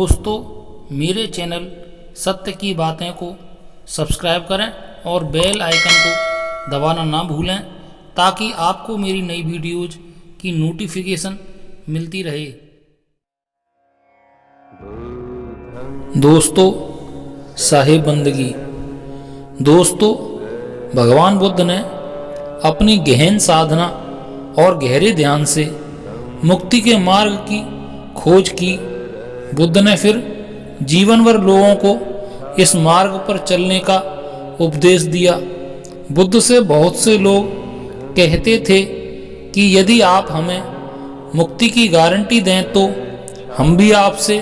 दोस्तों, मेरे चैनल सत्य की बातें को सब्सक्राइब करें और बेल आइकन को दबाना ना भूलें ताकि आपको मेरी नई वीडियोज़ की नोटिफिकेशन मिलती रहे। दोस्तों, साहिब बंदगी। दोस्तों, भगवान बुद्ध ने अपनी गहन साधना और गहरे ध्यान से मुक्ति के मार्ग की खोज की। बुद्ध ने फिर जीवन भर लोगों को इस मार्ग पर चलने का उपदेश दिया। बुद्ध से बहुत से लोग कहते थे कि यदि आप हमें मुक्ति की गारंटी दें तो हम भी आपसे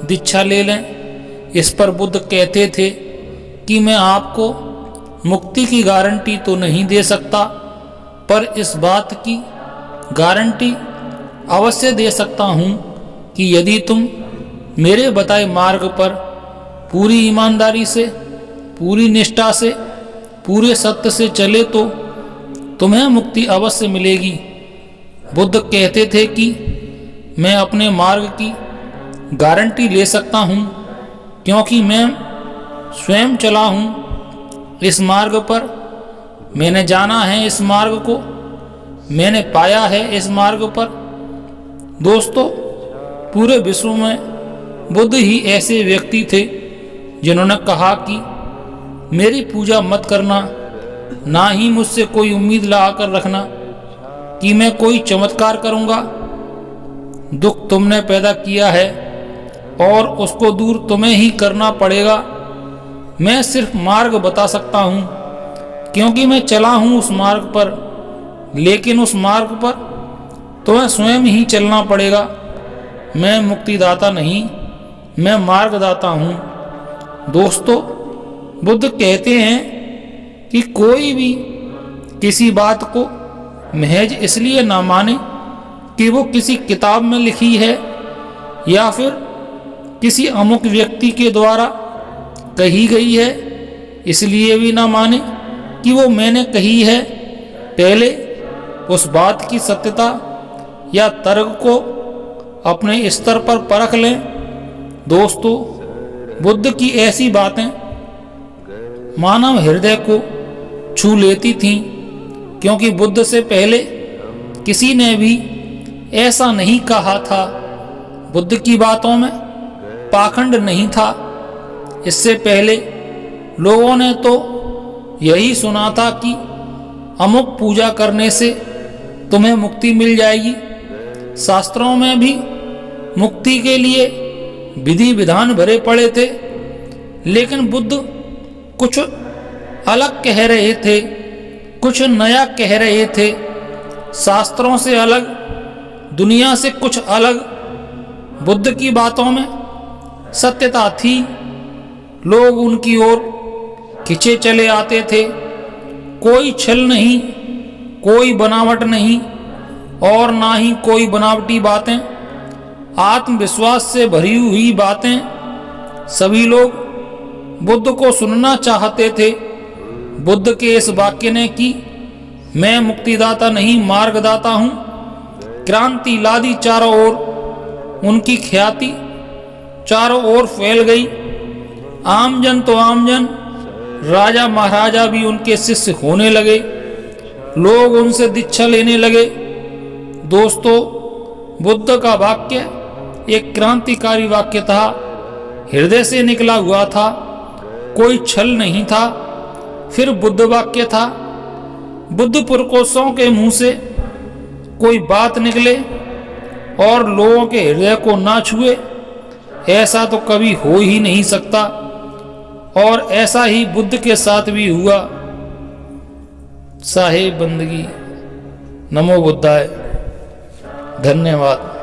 दीक्षा ले लें। इस पर बुद्ध कहते थे कि मैं आपको मुक्ति की गारंटी तो नहीं दे सकता, पर इस बात की गारंटी अवश्य दे सकता हूँ कि यदि तुम मेरे बताए मार्ग पर पूरी ईमानदारी से, पूरी निष्ठा से, पूरे सत्य से चले तो तुम्हें मुक्ति अवश्य मिलेगी। बुद्ध कहते थे कि मैं अपने मार्ग की गारंटी ले सकता हूँ क्योंकि मैं स्वयं चला हूँ इस मार्ग पर। मैंने जाना है इस मार्ग को, मैंने पाया है इस मार्ग पर। दोस्तों, पूरे विश्व में बुद्ध ही ऐसे व्यक्ति थे जिन्होंने कहा कि मेरी पूजा मत करना, ना ही मुझसे कोई उम्मीद लगा कर रखना कि मैं कोई चमत्कार करूंगा। दुख तुमने पैदा किया है और उसको दूर तुम्हें ही करना पड़ेगा। मैं सिर्फ मार्ग बता सकता हूँ क्योंकि मैं चला हूँ उस मार्ग पर, लेकिन उस मार्ग पर तुम्हें स्वयं ही चलना पड़ेगा। मैं मुक्तिदाता नहीं, मैं मार्गदाता हूँ। दोस्तों, बुद्ध कहते हैं कि कोई भी किसी बात को महज इसलिए ना माने कि वो किसी किताब में लिखी है या फिर किसी अमुक व्यक्ति के द्वारा कही गई है, इसलिए भी ना माने कि वो मैंने कही है। पहले उस बात की सत्यता या तर्क को अपने स्तर पर परख लें। दोस्तों, बुद्ध की ऐसी बातें मानव हृदय को छू लेती थीं क्योंकि बुद्ध से पहले किसी ने भी ऐसा नहीं कहा था। बुद्ध की बातों में पाखंड नहीं था। इससे पहले लोगों ने तो यही सुना था कि अमुक पूजा करने से तुम्हें मुक्ति मिल जाएगी। शास्त्रों में भी मुक्ति के लिए विधि विधान भरे पड़े थे, लेकिन बुद्ध कुछ अलग कह रहे थे, कुछ नया कह रहे थे। शास्त्रों से अलग, दुनिया से कुछ अलग बुद्ध की बातों में सत्यता थी। लोग उनकी ओर खिंचे चले आते थे। कोई छल नहीं, कोई बनावट नहीं और ना ही कोई बनावटी बातें, आत्मविश्वास से भरी हुई बातें। सभी लोग बुद्ध को सुनना चाहते थे। बुद्ध के इस वाक्य ने कि मैं मुक्तिदाता नहीं मार्गदाता हूँ, क्रांति ला दी चारों ओर। उनकी ख्याति चारों ओर फैल गई। आमजन तो आमजन, राजा महाराजा भी उनके शिष्य होने लगे। लोग उनसे दीक्षा लेने लगे। दोस्तों, बुद्ध का वाक्य एक क्रांतिकारी वाक्य था, हृदय से निकला हुआ था, कोई छल नहीं था। फिर बुद्ध वाक्य था। बुद्ध पुरकोशों के मुंह से कोई बात निकले और लोगों के हृदय को ना छुए, ऐसा तो कभी हो ही नहीं सकता। और ऐसा ही बुद्ध के साथ भी हुआ। साहिब बंदगी। नमो बुद्धाय। धन्यवाद।